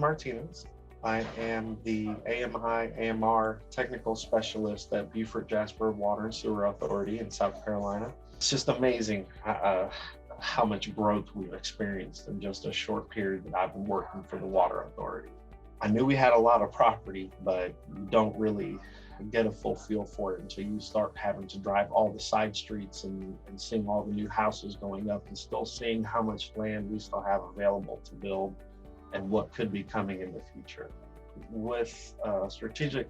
Martinez. I am the AMI, AMR technical specialist at Beaufort-Jasper Water and Sewer Authority in South Carolina. It's just amazing how much growth we've experienced in just a short period that I've been working for the Water Authority. I knew we had a lot of property, but you don't really get a full feel for it until you start having to drive all the side streets and seeing all the new houses going up and still seeing how much land we still have available to build and what could be coming in the future. With strategic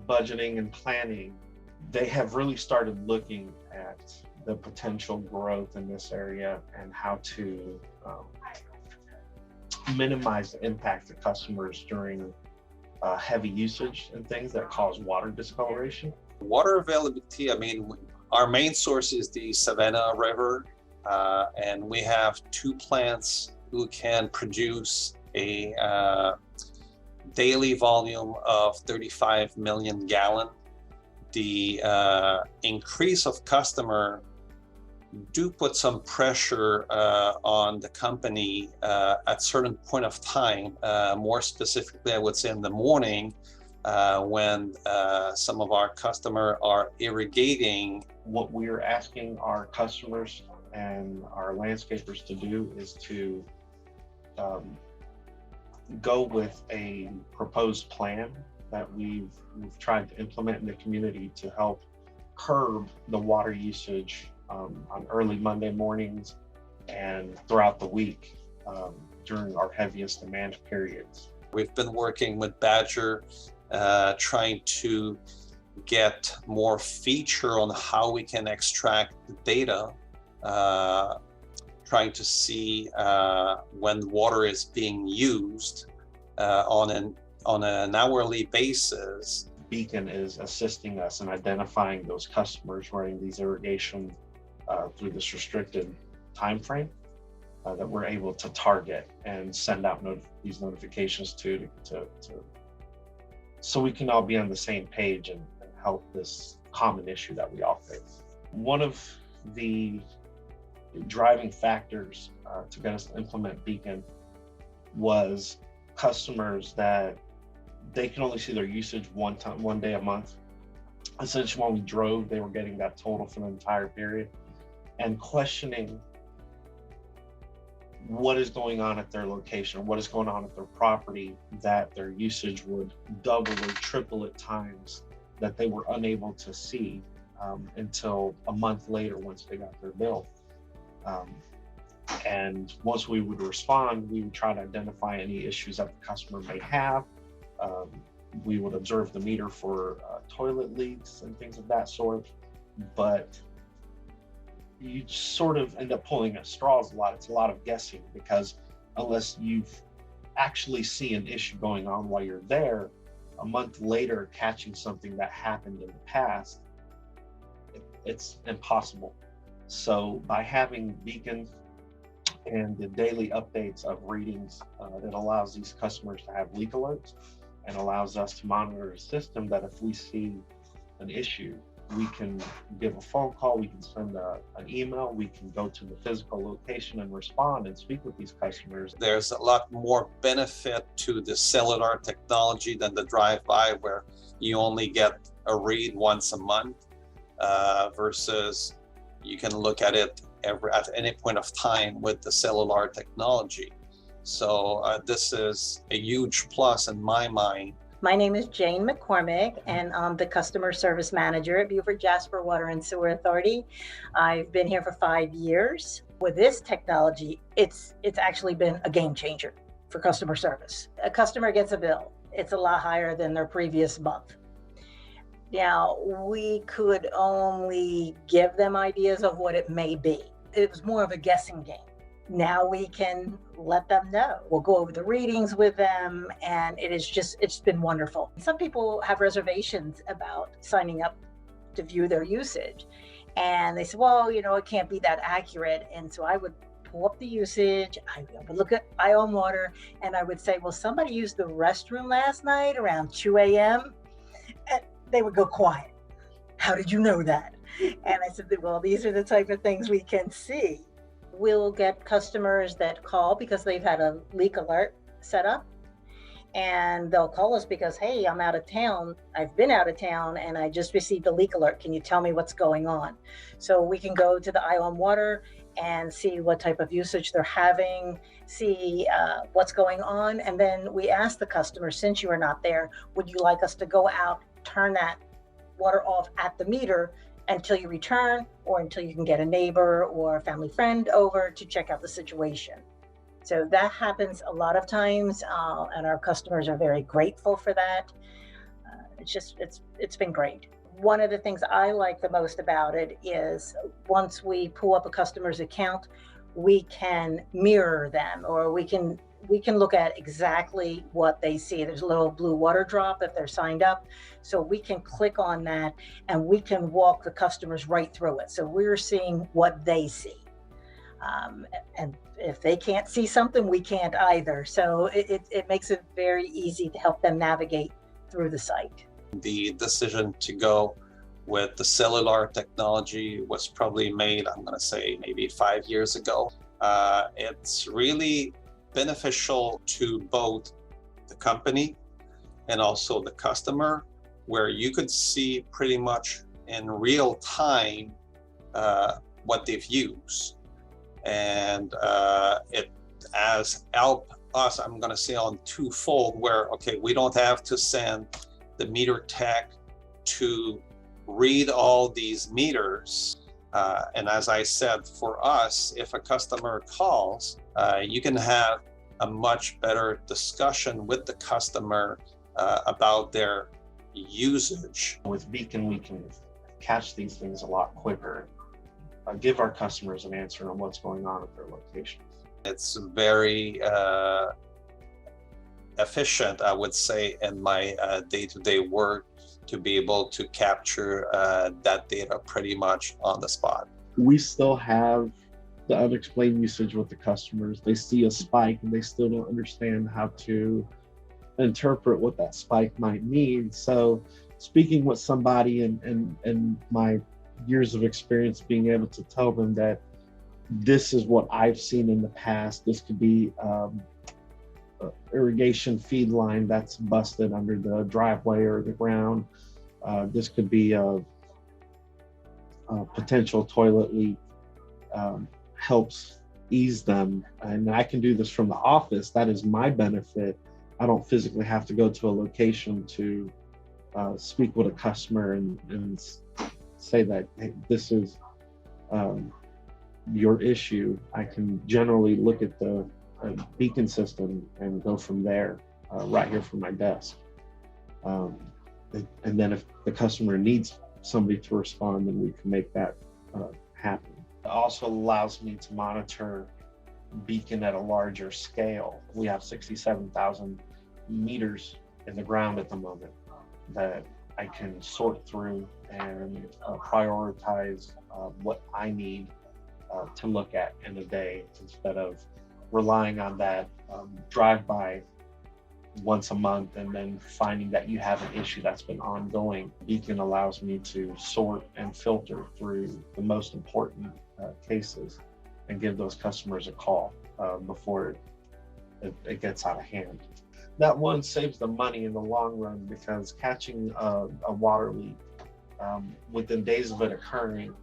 budgeting and planning, they have really started looking at the potential growth in this area and how to minimize the impact to customers during heavy usage and things that cause water discoloration. Water availability, our main source is the Savannah River, and we have two plants who can produce a daily volume of 35 million gallon. The increase of customer do put some pressure on the company at certain point of time. More specifically, I would say in the morning when some of our customers are irrigating. What we're asking our customers and our landscapers to do is to go with a proposed plan that we've tried to implement in the community to help curb the water usage on early Monday mornings and throughout the week during our heaviest demand periods. We've been working with Badger, trying to get more feature on how we can extract the data, trying to see when water is being used on an hourly basis. Beacon is assisting us in identifying those customers running these irrigation through this restricted time frame that we're able to target and send out these notifications to so we can all be on the same page and help this common issue that we all face. One of the driving factors to get us to implement Beacon was customers that they can only see their usage one day a month. Essentially, when we drove, they were getting that total for the entire period and questioning what is going on at their location, what is going on at their property, that their usage would double or triple at times that they were unable to see until a month later once they got their bill. And once we would respond, we would try to identify any issues that the customer may have. We would observe the meter for toilet leaks and things of that sort, but you sort of end up pulling at straws a lot. It's a lot of guessing because unless you actually see an issue going on while you're there, a month later catching something that happened in the past, it's impossible. So by having Beacon and the daily updates of readings, it allows these customers to have leak alerts and allows us to monitor a system that if we see an issue, we can give a phone call, we can send an email, we can go to the physical location and respond and speak with these customers. There's a lot more benefit to the cellular technology than the drive-by, where you only get a read once a month versus you can look at it at any point of time with the cellular technology. So this is a huge plus in my mind. My name is Jane McCormick, and I'm the Customer Service Manager at Beaufort-Jasper Water and Sewer Authority. I've been here for 5 years. With this technology, it's actually been a game changer for customer service. A customer gets a bill. It's a lot higher than their previous month. Now, we could only give them ideas of what it may be. It was more of a guessing game. Now we can let them know. We'll go over the readings with them, and it's been wonderful. Some people have reservations about signing up to view their usage. And they say, well, it can't be that accurate. And so I would pull up the usage, I would look at EyeOnWater, and I would say, well, somebody used the restroom last night around 2 a.m. And they would go quiet. How did you know that? And I said, well, these are the type of things we can see. We'll get customers that call because they've had a leak alert set up, and they'll call us because, hey, I'm out of town. I've been out of town and I just received a leak alert. Can you tell me what's going on? So we can go to the EyeOnWater and see what type of usage they're having, see what's going on. And then we ask the customer, since you are not there, would you like us to go out, turn that water off at the meter until you return, or until you can get a neighbor or a family friend over to check out the situation? So that happens a lot of times, and our customers are very grateful for that. It's been great. One of the things I like the most about it is once we pull up a customer's account, we can mirror them, or we can look at exactly what they see. There's a little blue water drop if they're signed up. So we can click on that and we can walk the customers right through it. So we're seeing what they see. And if they can't see something, we can't either. So it makes it very easy to help them navigate through the site. The decision to go with the cellular technology was probably made, I'm going to say, maybe 5 years ago. It's really beneficial to both the company and also the customer, where you could see pretty much in real time what they've used. And it has helped us, I'm going to say, on twofold, where, okay, we don't have to send the meter tech to read all these meters. And as I said, for us, if a customer calls, you can have a much better discussion with the customer about their usage. With Beacon, we can catch these things a lot quicker, give our customers an answer on what's going on at their locations. It's very efficient, I would say, in my day-to-day work, to be able to capture that data pretty much on the spot. We still have the unexplained usage with the customers. They see a spike and they still don't understand how to interpret what that spike might mean. So speaking with somebody and my years of experience, being able to tell them that this is what I've seen in the past. This could be irrigation feed line that's busted under the driveway or the ground. This could be a potential toilet leak. Helps ease them, and I can do this from the office. That is my benefit. I don't physically have to go to a location to speak with a customer and say that, hey, this is your issue. I can generally look at the Beacon system and go from there, right here from my desk. And then if the customer needs somebody to respond, then we can make that happen. It also allows me to monitor Beacon at a larger scale. We have 67,000 meters in the ground at the moment that I can sort through and prioritize what I need to look at in a day, instead of relying on that drive-by once a month and then finding that you have an issue that's been ongoing. Beacon allows me to sort and filter through the most important cases and give those customers a call before it gets out of hand. That one saves the money in the long run, because catching a water leak within days of it occurring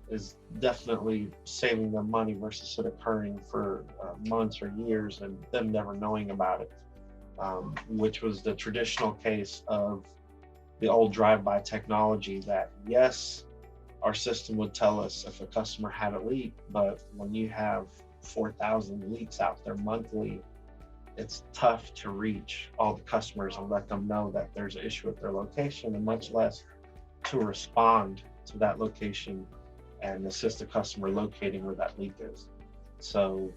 is definitely saving them money versus it occurring for months or years and them never knowing about it, which was the traditional case of the old drive-by technology. That, yes, our system would tell us if a customer had a leak, but when you have 4,000 leaks out there monthly, it's tough to reach all the customers and let them know that there's an issue at their location, and much less to respond to that location and assist the customer locating where that leak is. So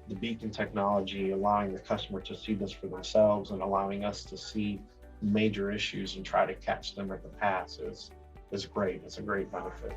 the Beacon technology, allowing the customer to see this for themselves and allowing us to see major issues and try to catch them at the pass, is great. It's a great benefit.